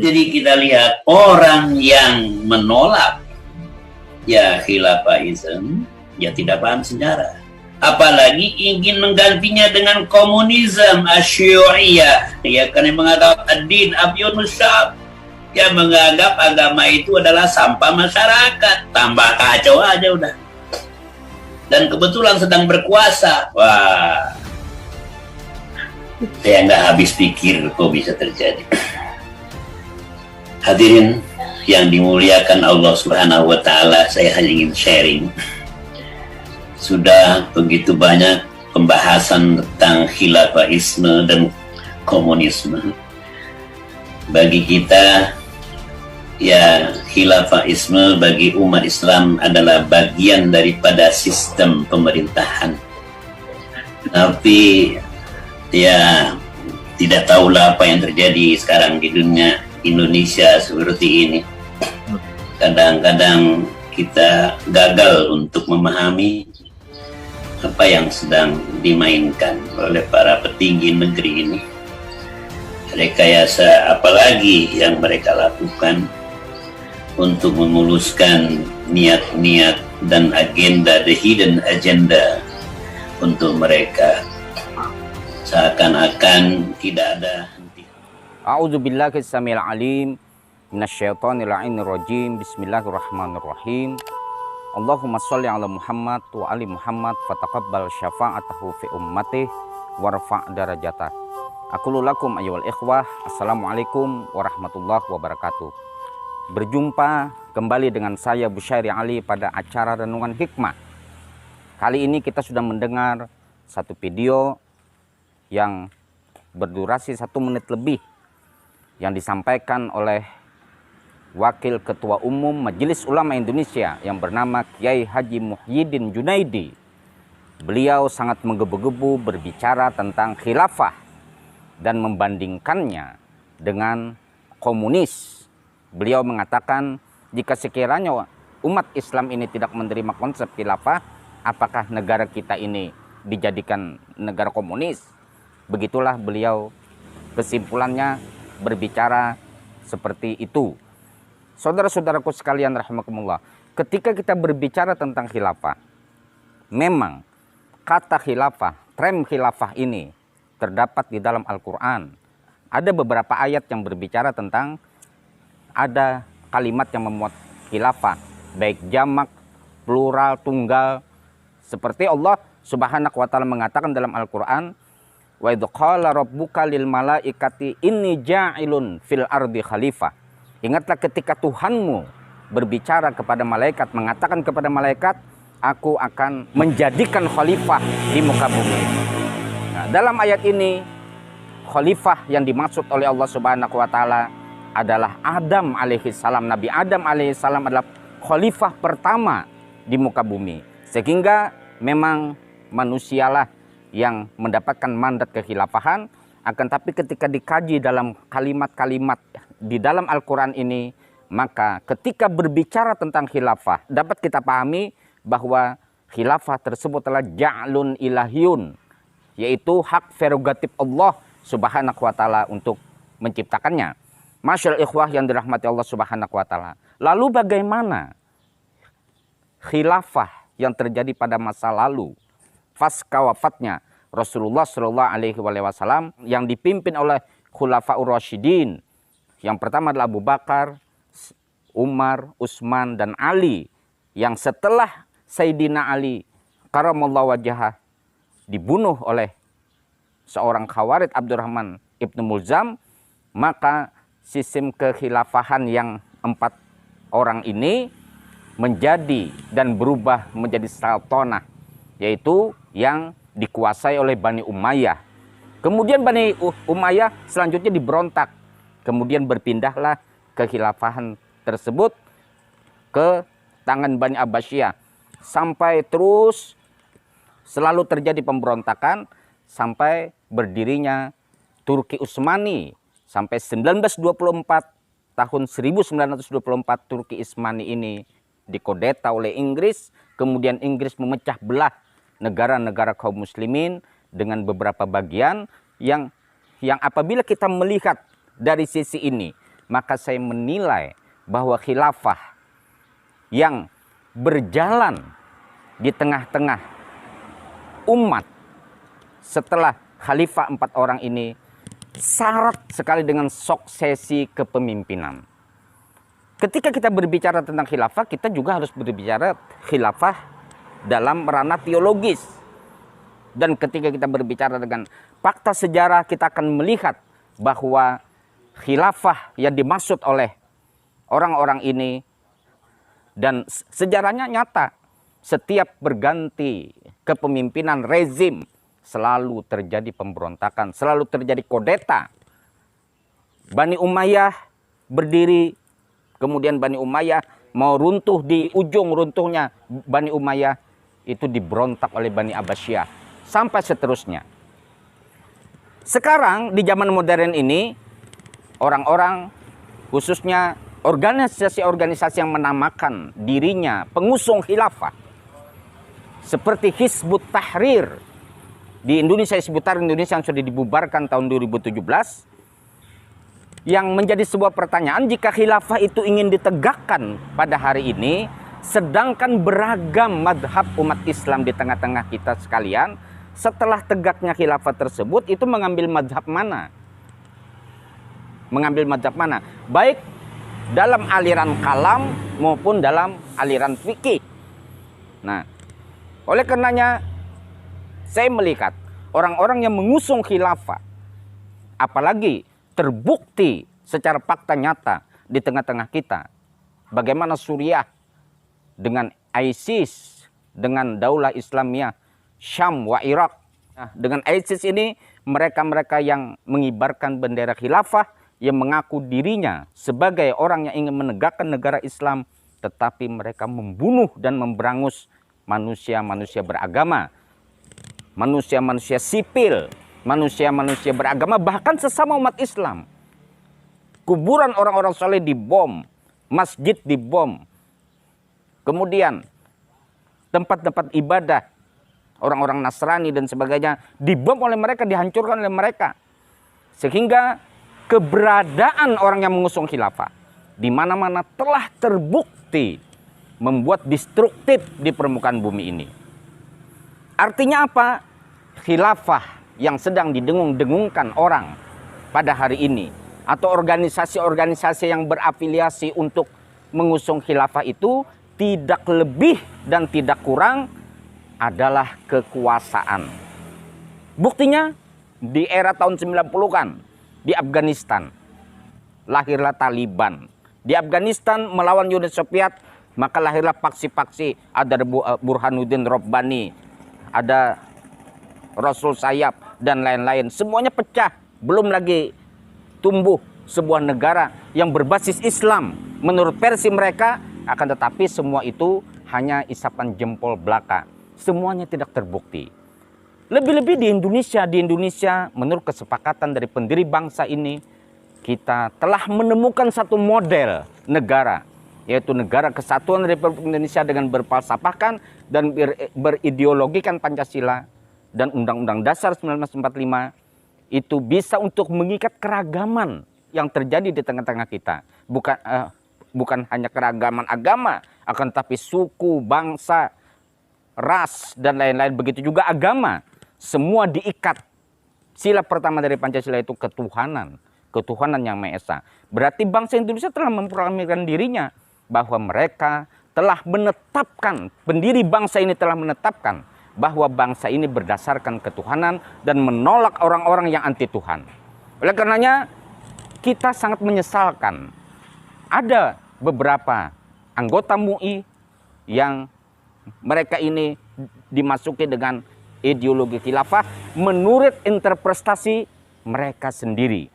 Jadi kita lihat orang yang menolak ya khilafahism, ya tidak paham sejarah. Apalagi ingin menggantinya dengan komunisme asy'uriyah, ya karena menganggap ad-din abyunus sya'b, ya menganggap agama itu adalah sampah masyarakat. Tambah kacau aja udah. Dan kebetulan sedang berkuasa. Wah, saya nggak habis pikir kok bisa terjadi. Hadirin yang dimuliakan Allah Subhanahu wa Ta'ala, saya hanya ingin sharing. Sudah begitu banyak pembahasan tentang khilafahisme dan komunisme. Bagi kita, ya khilafahisme bagi umat Islam adalah bagian daripada sistem pemerintahan. Tapi ya tidak tahulah apa yang terjadi sekarang di dunia Indonesia seperti ini. Kadang-kadang kita gagal untuk memahami apa yang sedang dimainkan oleh para petinggi negeri ini. Rekayasa apalagi yang mereka lakukan untuk memuluskan niat-niat dan agenda, the hidden agenda untuk mereka. Seakan-akan tidak ada. A'udzubillahi samil alim minasyaitonir rajim. Bismillahirrahmanirrahim. Allahumma sholli ala Muhammad wa ali Muhammad fataqabbal syafa'atahu fi ummatih warfa' darajatah. Aqulu lakum ayyuhal ikhwah, assalamualaikum warahmatullahi wabarakatuh. Berjumpa kembali dengan saya Busyairi Ali pada acara Renungan Hikmah. Kali ini kita sudah mendengar satu video yang berdurasi 1 menit lebih yang disampaikan oleh Wakil Ketua Umum Majelis Ulama Indonesia yang bernama Kiai Haji Muhyiddin Junaidi. Beliau sangat menggebu-gebu berbicara tentang khilafah dan membandingkannya dengan komunis. Beliau mengatakan jika sekiranya umat Islam ini tidak menerima konsep khilafah, apakah negara kita ini dijadikan negara komunis? Begitulah beliau kesimpulannya berbicara seperti itu. Saudara-saudaraku sekalian rahimakumullah, ketika kita berbicara tentang khilafah, memang kata khilafah, term khilafah ini terdapat di dalam Al-Quran. Ada beberapa ayat yang berbicara tentang ada kalimat yang memuat khilafah, baik jamak, plural, tunggal. Seperti Allah Subhanahu wa Ta'ala mengatakan dalam Al-Quran, wa idh qala rabbuka lil malaikati inni ja'ilun fil ardi khalifah. Ingatlah ketika Tuhanmu berbicara kepada malaikat, mengatakan kepada malaikat, aku akan menjadikan khalifah di muka bumi. Nah, dalam ayat ini khalifah yang dimaksud oleh Allah Subhanahu wa Ta'ala adalah Adam alaihissalam. Nabi Adam alaihissalam adalah khalifah pertama di muka bumi. Sehingga memang manusialah yang mendapatkan mandat kekhilafahan. Akan tapi ketika dikaji dalam kalimat-kalimat di dalam Al-Quran ini, maka ketika berbicara tentang khilafah, dapat kita pahami bahwa khilafah tersebut adalah ja'lun ilahiyun, yaitu hak prerogatif Allah Subhanahu wa Ta'ala untuk menciptakannya. Masyaallah ikhwah yang dirahmati Allah Subhanahu wa Ta'ala. Lalu bagaimana khilafah yang terjadi pada masa lalu pasca wafatnya Rasulullah Shallallahu Alaihi Wasallam yang dipimpin oleh Khulafaur Rasyidin. Yang pertama adalah Abu Bakar, Umar, Utsman, dan Ali. Yang setelah Sayyidina Ali karamallahu wajhah dibunuh oleh seorang Khawarij Abdurrahman Ibnu Mulzam, maka sistem kekhilafahan yang 4 orang ini menjadi dan berubah menjadi sultanah, yaitu yang dikuasai oleh Bani Umayyah. Kemudian Bani Umayyah selanjutnya diberontak. Kemudian berpindahlah kekhilafahan tersebut ke tangan Bani Abbasiyah. Sampai terus selalu terjadi pemberontakan sampai berdirinya Turki Utsmani. Sampai 1924, tahun 1924 Turki Utsmani ini dikodeta oleh Inggris. Kemudian Inggris memecah belah negara-negara kaum muslimin dengan beberapa bagian yang apabila kita melihat dari sisi ini, maka saya menilai bahwa khilafah yang berjalan di tengah-tengah umat setelah khalifah 4 orang ini syarat sekali dengan suksesi kepemimpinan. Ketika kita berbicara tentang khilafah, kita juga harus berbicara khilafah dalam ranah teologis. Dan ketika kita berbicara dengan fakta sejarah, kita akan melihat bahwa khilafah yang dimaksud oleh orang-orang ini, dan sejarahnya nyata, setiap berganti kepemimpinan rezim selalu terjadi pemberontakan, selalu terjadi kudeta. Bani Umayyah berdiri, kemudian Bani Umayyah mau runtuh, di ujung runtuhnya Bani Umayyah itu diberontak oleh Bani Abbasiyah, sampai seterusnya. Sekarang di zaman modern ini, orang-orang khususnya organisasi-organisasi yang menamakan dirinya pengusung khilafah, seperti Hizbut Tahrir di Indonesia, Hizbut Tahrir Indonesia yang sudah dibubarkan tahun 2017, yang menjadi sebuah pertanyaan, jika khilafah itu ingin ditegakkan pada hari ini, sedangkan beragam madhab umat Islam di tengah-tengah kita sekalian, setelah tegaknya khilafah tersebut, itu mengambil madhab mana? Mengambil madhab mana? Baik dalam aliran kalam maupun dalam aliran fikih. Nah, oleh karenanya saya melihat orang-orang yang mengusung khilafah, apalagi terbukti secara fakta nyata di tengah-tengah kita, bagaimana Suriah dengan ISIS, dengan Daulah Islamiyah Syam wa Irak. Nah, dengan ISIS ini, mereka-mereka yang mengibarkan bendera khilafah, yang mengaku dirinya sebagai orang yang ingin menegakkan negara Islam, tetapi mereka membunuh dan memberangus manusia-manusia beragama, manusia-manusia sipil, manusia-manusia beragama, bahkan sesama umat Islam. Kuburan orang-orang soleh dibom, masjid dibom, kemudian tempat-tempat ibadah orang-orang Nasrani dan sebagainya dibom oleh mereka, dihancurkan oleh mereka. Sehingga keberadaan orang yang mengusung khilafah di mana-mana telah terbukti membuat destruktif di permukaan bumi ini. Artinya apa? Khilafah yang sedang didengung-dengungkan orang pada hari ini, atau organisasi-organisasi yang berafiliasi untuk mengusung khilafah itu, tidak lebih dan tidak kurang adalah kekuasaan. Buktinya di era tahun 90-an di Afghanistan lahirlah Taliban. Di Afghanistan melawan Uni Soviet, maka lahirlah faksi-faksi, ada Burhanuddin Rabbani, ada Rasul Sayyaf dan lain-lain. Semuanya pecah, belum lagi tumbuh sebuah negara yang berbasis Islam menurut versi mereka, akan tetapi semua itu hanya isapan jempol belaka. Semuanya tidak terbukti. Lebih-lebih di Indonesia menurut kesepakatan dari pendiri bangsa ini, kita telah menemukan satu model negara, yaitu Negara Kesatuan Republik Indonesia dengan berfalsafahkan dan berideologikan Pancasila dan Undang-Undang Dasar 1945, itu bisa untuk mengikat keragaman yang terjadi di tengah-tengah kita. Bukan hanya keragaman agama, akan tetapi suku, bangsa, ras, dan lain-lain. Begitu juga agama. Semua diikat. Sila pertama dari Pancasila itu ketuhanan. Ketuhanan yang Maha Esa. Berarti bangsa Indonesia telah memproklamirkan dirinya bahwa mereka telah menetapkan, pendiri bangsa ini telah menetapkan bahwa bangsa ini berdasarkan ketuhanan dan menolak orang-orang yang anti Tuhan. Oleh karenanya kita sangat menyesalkan ada beberapa anggota MUI yang mereka ini dimasuki dengan ideologi khilafah menurut interpretasi mereka sendiri.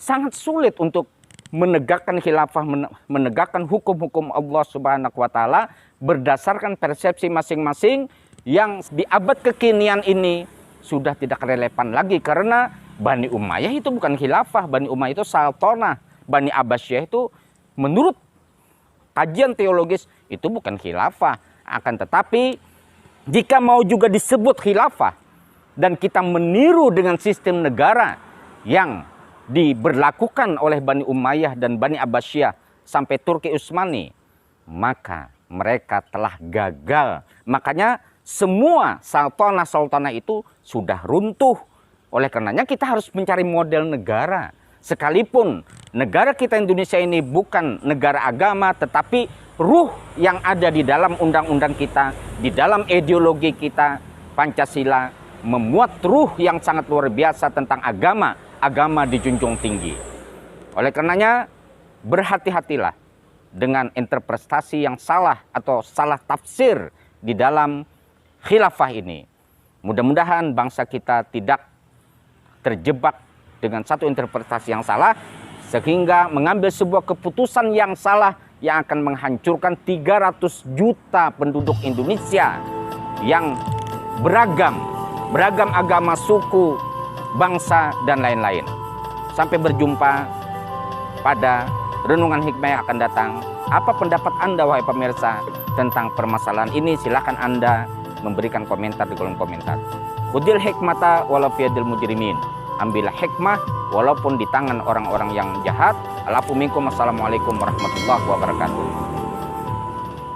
Sangat sulit untuk menegakkan khilafah, menegakkan hukum-hukum Allah Subhanahu wa Ta'ala berdasarkan persepsi masing-masing yang di abad kekinian ini sudah tidak relevan lagi, karena Bani Umayyah itu bukan khilafah, Bani Umayyah itu sultanah, Bani Abbasiyah itu menurut kajian teologis itu bukan khilafah. Akan tetapi jika mau juga disebut khilafah dan kita meniru dengan sistem negara yang diberlakukan oleh Bani Umayyah dan Bani Abbasiyah sampai Turki Utsmani, maka mereka telah gagal. Makanya semua sultanah-sultanah itu sudah runtuh. Oleh karenanya kita harus mencari model negara. Sekalipun negara kita Indonesia ini bukan negara agama, tetapi ruh yang ada di dalam undang-undang kita, di dalam ideologi kita, Pancasila, memuat ruh yang sangat luar biasa tentang agama. Agama dijunjung tinggi. Oleh karenanya, berhati-hatilah dengan interpretasi yang salah atau salah tafsir di dalam khilafah ini. Mudah-mudahan bangsa kita tidak terjebak dengan satu interpretasi yang salah, sehingga mengambil sebuah keputusan yang salah yang akan menghancurkan 300 juta penduduk Indonesia yang beragam agama, suku, bangsa, dan lain-lain. Sampai berjumpa pada renungan hikmah yang akan datang. Apa pendapat Anda, wahai pemirsa, tentang permasalahan ini? Silahkan Anda memberikan komentar di kolom komentar. Khudil hikmata walau fiyadil mujrimin. Ambillah hikmah walaupun di tangan orang-orang yang jahat. Alafu minkum. Assalamualaikum warahmatullahi wabarakatuh.